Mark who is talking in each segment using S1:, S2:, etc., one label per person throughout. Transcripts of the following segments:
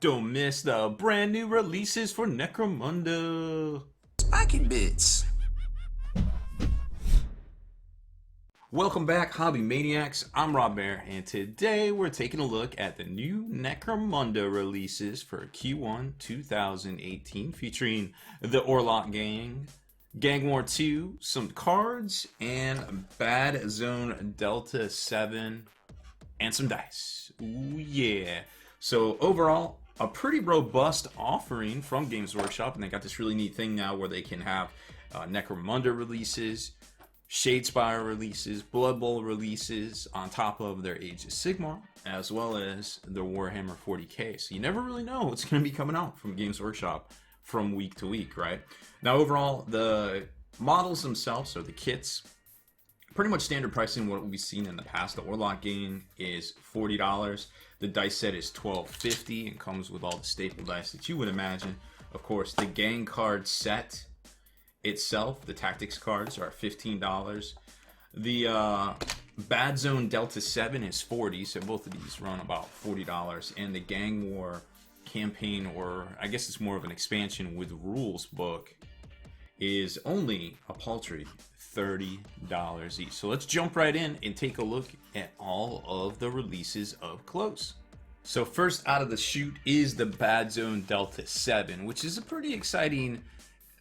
S1: Don't miss the brand new releases for Necromunda.
S2: Spiky bits.
S1: Welcome back, Hobby Maniacs. I'm Baer, and today we're taking a look at the new Necromunda releases for Q1 2018, featuring the Orlock Gang, Gang War 2, some cards, and Badzone Delta 7, and some dice. Ooh, yeah. So overall, a pretty robust offering from Games Workshop, and they got this really neat thing now where they can have Necromunda releases, Shadespire releases, Blood Bowl releases on top of their Age of Sigmar, as well as their Warhammer 40k. So you never really know what's going to be coming out from Games Workshop from week to week, right? Now overall, the models themselves, or the kits, pretty much standard pricing what we've seen in the past. The Orlock Gang is $40. The dice set is $12.50 and comes with all the staple dice that you would imagine. Of course, the gang card set itself, the tactics cards, are $15. The Badzone Delta 7 is $40, so both of these run about $40. And the Gang War campaign, or I guess it's more of an expansion with rules book, is only a paltry $30 each. So let's jump right in and take a look at all of the releases up close. So first out of the chute is the Badzone Delta 7, which is a pretty exciting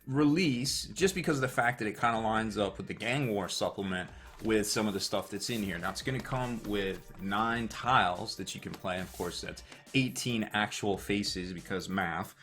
S1: release just because of the fact that it kind of lines up with the Gang War supplement with some of the stuff that's in here. Now it's going to come with 9 tiles that you can play. Of course, that's 18 actual faces because math.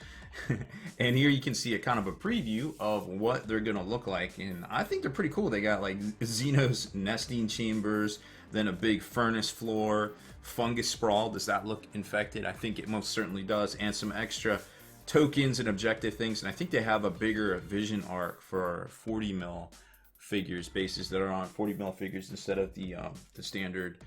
S1: And here you can see a kind of a preview of what they're gonna look like, and I think they're pretty cool. They got like Xenos nesting chambers, then a big furnace floor, fungus sprawl. Does that look infected? I think it most certainly does, and some extra tokens and objective things. And I think they have a bigger vision arc for 40 mil figures, bases that are on 40 mil figures instead of the standard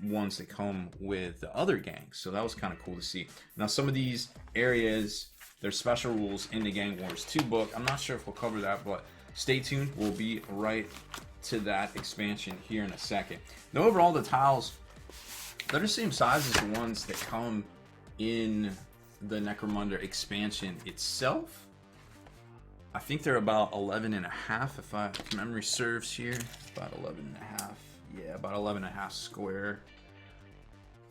S1: ones that come with the other gangs. So that was kind of cool to see. Now some of these areas, there's special rules in the Gang Wars 2 book. I'm not sure if we'll cover that, but stay tuned. We'll be right to that expansion here in a second. Now overall, the tiles, they're the same size as the ones that come in the Necromunda expansion itself. I think they're about 11 and a half, if memory serves here. About 11 and a half. Yeah, about 11 and a half square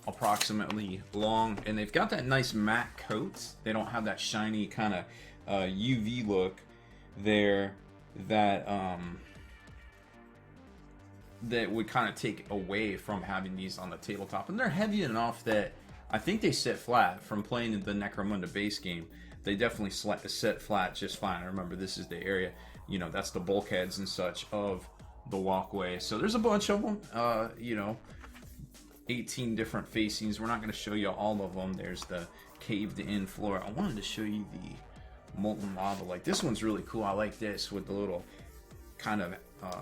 S1: approximately long, and they've got that nice matte coat. They don't have that shiny kind of UV look there that that would kind of take away from having these on the tabletop. And they're heavy enough that I think they sit flat. From playing the Necromunda base game, they definitely sit flat just fine. I remember this is the area, you know, that's the bulkheads and such of the walkway. So there's a bunch of them, you know, 18 different facings. We're not going to show you all of them. There's the caved in floor. I wanted to show you the molten lava. Like, this one's really cool. I like this with the little kind of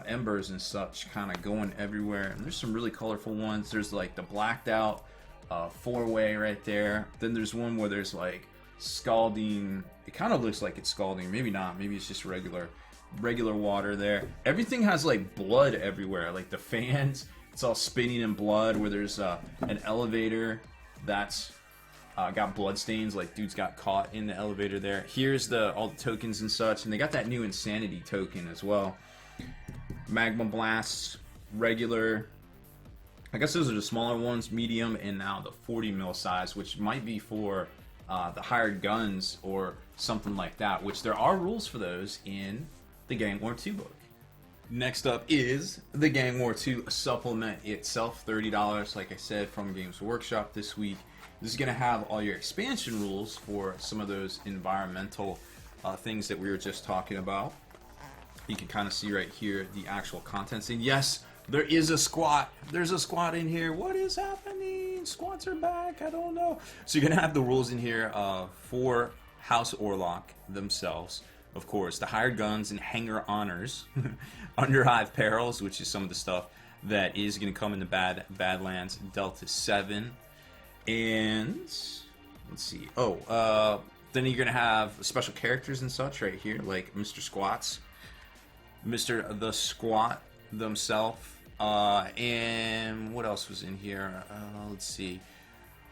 S1: embers and such kind of going everywhere. And there's some really colorful ones. There's like the blacked out 4-way right there. Then there's one where there's like scalding. It kind of looks like it's scalding. Maybe not. Maybe it's just regular water there. Everything has like blood everywhere. Like the fans, it's all spinning in blood. Where there's an elevator that's got blood stains, like dudes got caught in the elevator there. Here's all the tokens and such, and they got that new insanity token as well. Magma blasts, regular. I guess those are the smaller ones, medium, and now the 40 mil size, which might be for the hired guns or something like that, which there are rules for those in the Gang War 2 book. Next up is the Gang War 2 supplement itself, $30, like I said, from Games Workshop this week. This is going to have all your expansion rules for some of those environmental things that we were just talking about. You can kind of see right here the actual contents. And yes, there is a squat. There's a squat in here. What is happening? Squats are back. I don't know. So you're going to have the rules in here for House Orlock themselves. Of course, the hired guns and hanger honors, underhive perils, which is some of the stuff that is going to come in the Badlands Delta 7. And let's see. Then you're going to have special characters and such right here, like Mr. Squats, Mr. the Squat themselves, and what else was in here? Let's see.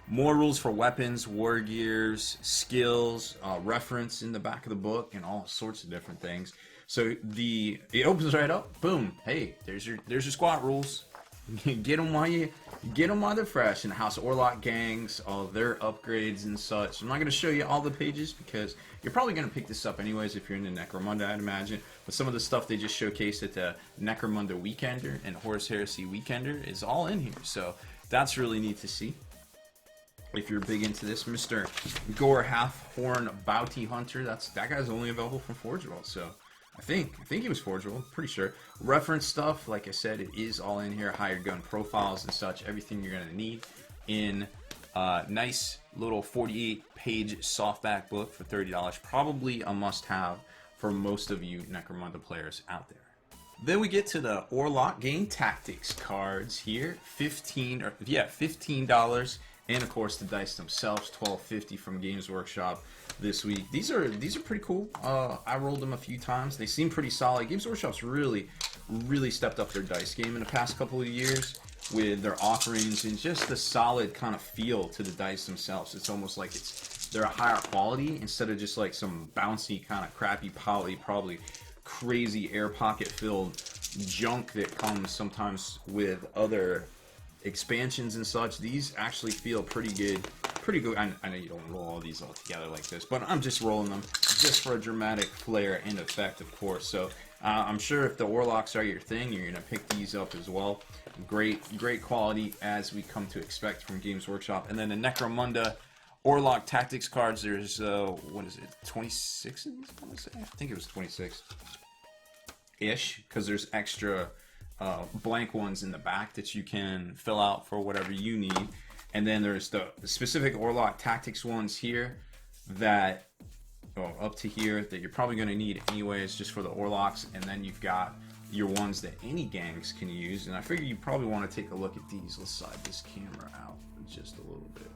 S1: More rules for weapons, war gears, skills, reference in the back of the book, and all sorts of different things. So it opens right up. Boom! Hey, there's your squat rules. Get them while they're fresh. In the House of Orlock Gangs, all their upgrades and such. I'm not going to show you all the pages because you're probably going to pick this up anyways if you're into Necromunda, I'd imagine. But some of the stuff they just showcased at the Necromunda Weekender and Horus Heresy Weekender is all in here. So that's really neat to see. If you're big into this, Mr. Gore Half-Horn Bounty Hunter, that guy's only available from Forge World. So I think he was Forge World, pretty sure. Reference stuff, like I said, it is all in here. Hired gun profiles and such, everything you're gonna need in a nice little 48-page softback book for $30. Probably a must-have for most of you Necromunda players out there. Then we get to the Orlock Game Tactics cards here, $15. And of course the dice themselves, $12.50 from Games Workshop this week. These are pretty cool. I rolled them a few times. They seem pretty solid. Games Workshop's really stepped up their dice game in the past couple of years with their offerings and just the solid kind of feel to the dice themselves. It's almost like they're a higher quality instead of just like some bouncy kind of crappy poly, probably crazy air pocket filled junk that comes sometimes with other expansions and such. These actually feel pretty good. I know you don't roll all these all together like this, but I'm just rolling them just for a dramatic flair and effect, of course. So I'm sure if the Warlocks are your thing, you're gonna pick these up as well. Great quality as we come to expect from Games Workshop. And then the Necromunda Orlock Tactics cards. There's what is it? 26 of these? I want to say. I think it was 26 ish, because there's extra blank ones in the back that you can fill out for whatever you need. And then there's the specific Orlock Tactics ones here that up to here that you're probably going to need anyways, just for the Orlocks. And then you've got your ones that any gangs can use. And I figure you probably want to take a look at these. Let's side this camera out just a little bit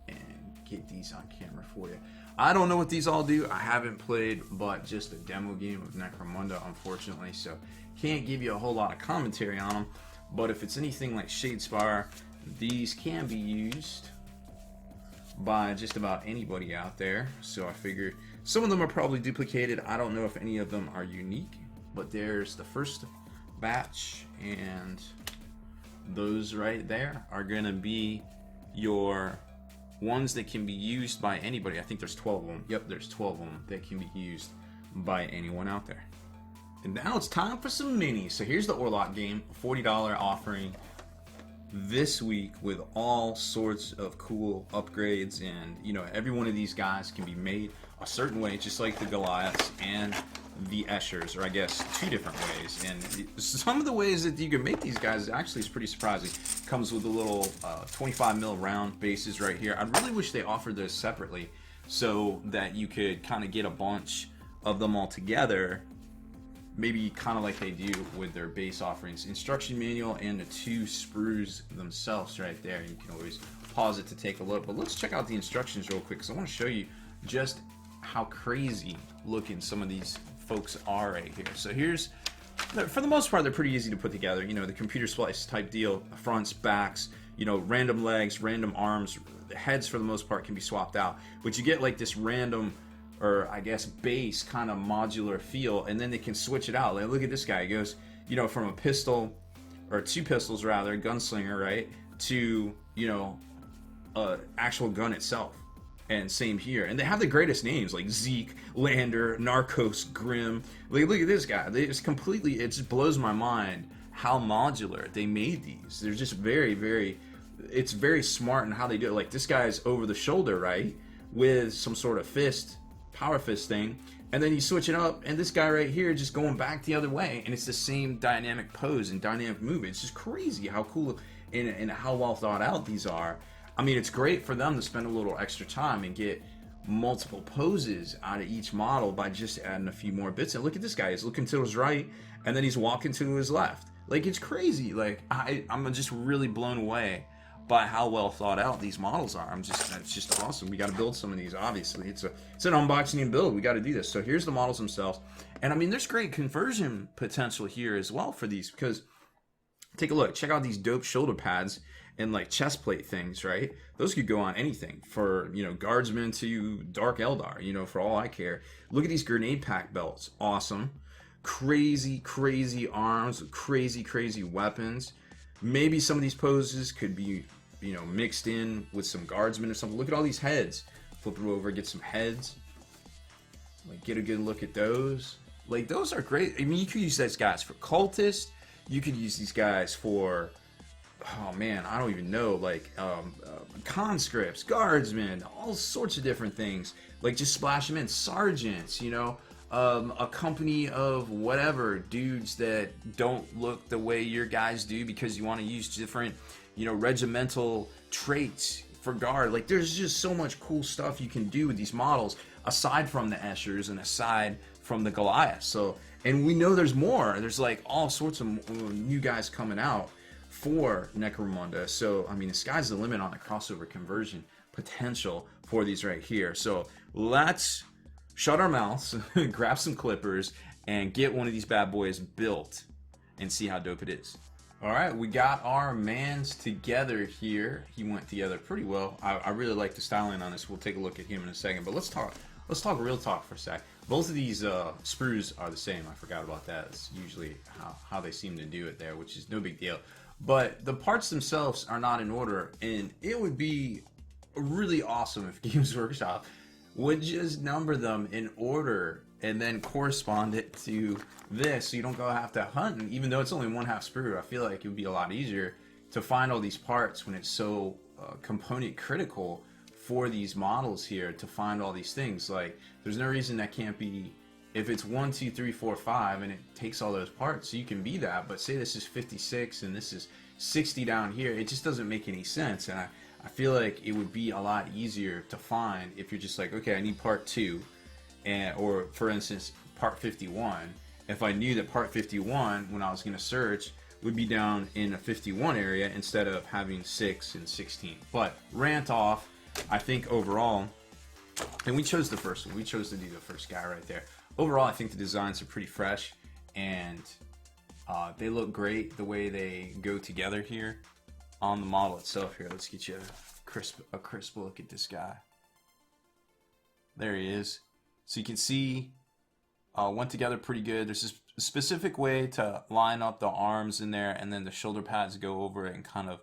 S1: and get these on camera for you. I don't know what these all do. I haven't played but just a demo game of Necromunda, unfortunately, so can't give you a whole lot of commentary on them. But if it's anything like Shadespire, these can be used by just about anybody out there. So I figure some of them are probably duplicated. I don't know if any of them are unique, but there's the first batch, and those right there are gonna be your ones that can be used by anybody. I think there's 12 of them. Yep, there's 12 of them that can be used by anyone out there. And now it's time for some minis. So here's the Orlock game, $40 offering this week with all sorts of cool upgrades. And you know, every one of these guys can be made a certain way, just like the Goliaths and the Eschers, or I guess two different ways. And some of the ways that you can make these guys actually is pretty surprising. Comes with a little 25 mil round bases right here. I really wish they offered those separately so that you could kind of get a bunch of them all together, maybe kind of like they do with their base offerings. Instruction manual and the two sprues themselves right there. You can always pause it to take a look, but let's check out the instructions real quick because I want to show you just how crazy looking some of these folks are right here. So here's, for the most part, they're pretty easy to put together. You know, the computer splice type deal, fronts, backs, you know, random legs, random arms. The heads for the most part can be swapped out, but you get like this random, or I guess base kind of modular feel, and then they can switch it out. Like, look at this guy. He goes, you know, from a pistol, or two pistols rather, gunslinger, right, to, you know, actual gun itself. And same here. And they have the greatest names like Zeke, Lander, Narcos, Grim. Like, look at this guy. It's completely, it just blows my mind how modular they made these. They're just very, it's very smart in how they do it. Like, this guy's over the shoulder, right, with some sort of fist, power fist thing. And then you switch it up, and this guy right here just going back the other way. And it's the same dynamic pose and dynamic movement. It's just crazy how cool and how well thought out these are. I mean, it's great for them to spend a little extra time and get multiple poses out of each model by just adding a few more bits. And look at this guy. He's looking to his right, and then he's walking to his left. Like, it's crazy. Like, I'm just really blown away by how well thought out these models are. It's just awesome. We got to build some of these, obviously. It's an unboxing and build. We got to do this. So here's the models themselves. And, I mean, there's great conversion potential here as well for these, because take a look. Check out these dope shoulder pads. and like chest plate things, right? Those could go on anything, for, you know, guardsmen to Dark Eldar, you know, for all I care. Look at these grenade pack belts. Awesome. Crazy, crazy arms, crazy, crazy weapons. Maybe some of these poses could be, you know, mixed in with some guardsmen or something. Look at all these heads. Flip it over, get some heads. Like, get a good look at those. Like, those are great. I mean, you could use these guys for cultists. You could use these guys for, oh man, I don't even know, like conscripts, guardsmen, all sorts of different things. Like, just splash them in. Sergeants, you know, a company of whatever dudes that don't look the way your guys do because you want to use different, you know, regimental traits for guard. Like, there's just so much cool stuff you can do with these models aside from the Eschers and aside from the Goliath. So, and we know there's more. There's like all sorts of new guys coming out for Necromunda. So, I mean, the sky's the limit on the crossover conversion potential for these right here. So let's shut our mouths, grab some clippers, and get one of these bad boys built and see how dope it is. All right, we got our mans together here. He went together pretty well. I really like the styling on this. We'll take a look at him in a second, but let's talk real talk for a sec. Both of these sprues are the same. I forgot about that. It's usually how they seem to do it there, which is no big deal. But the parts themselves are not in order, and it would be really awesome if Games Workshop would just number them in order and then correspond it to this, so you don't go have to hunt. And even though it's only 1/2 sprue, I feel like it would be a lot easier to find all these parts when it's so component critical for these models here, to find all these things. Like, there's no reason that can't be, if it's 1, 2, 3, 4, 5 and it takes all those parts, so you can be that. But say this is 56 and this is 60 down here, it just doesn't make any sense. And I feel like it would be a lot easier to find if you're just like, okay, I need part 2, and, or for instance part 51. If I knew that part 51, when I was going to search, would be down in a 51 area instead of having 6 and 16. But rant off. I think overall, and we chose the first one, we chose to do the first guy right there. Overall, I think the designs are pretty fresh, and they look great the way they go together here on the model itself. Here, let's get you a crisp look at this guy. There he is. So you can see went together pretty good. There's a specific way to line up the arms in there, and then the shoulder pads go over it and kind of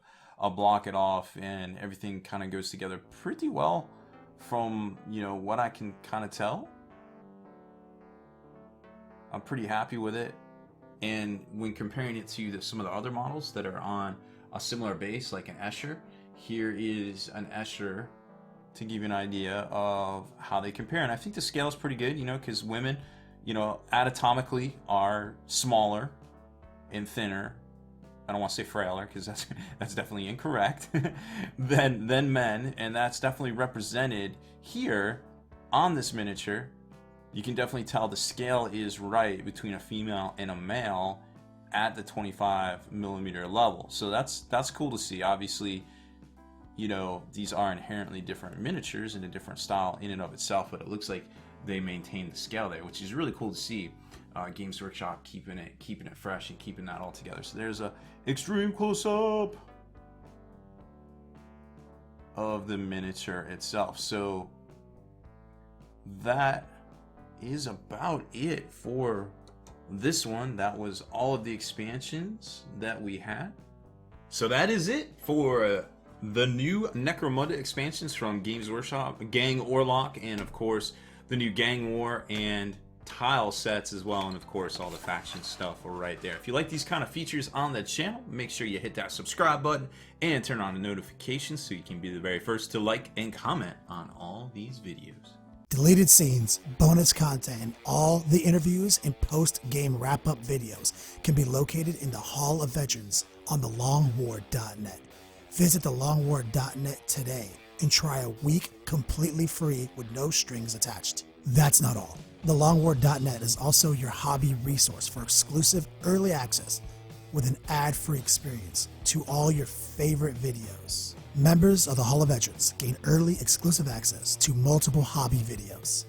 S1: block it off, and everything kind of goes together pretty well from, you know, what I can kind of tell. I'm pretty happy with it. And when comparing it to some of the other models that are on a similar base, like an Escher, here is an Escher to give you an idea of how they compare. And I think the scale is pretty good, you know, because women, you know, anatomically are smaller and thinner. I don't want to say frailer, because that's definitely incorrect, than men, and that's definitely represented here on this miniature. You can definitely tell the scale is right between a female and a male at the 25mm level. So that's cool to see. Obviously, you know, these are inherently different miniatures and a different style in and of itself, but it looks like they maintain the scale there, which is really cool to see. Games Workshop keeping it fresh and keeping that all together. So there's a extreme close-up of the miniature itself. So that is about it for this one. That was all of the expansions that we had. So that is it for the new Necromunda expansions from Games Workshop, Gang Orlock, and of course the new Gang War and tile sets as well, and of course all the faction stuff are right there. If you like these kind of features on the channel, make sure you hit that subscribe button and turn on the notifications so you can be the very first to like and comment on all these videos.
S2: Deleted scenes, bonus content, and all the interviews and post-game wrap-up videos can be located in the Hall of Veterans on thelongwar.net. Visit thelongwar.net today and try a week completely free with no strings attached. That's not all. TheLongWar.net is also your hobby resource for exclusive early access with an ad-free experience to all your favorite videos. Members of the Hall of Veterans gain early exclusive access to multiple hobby videos.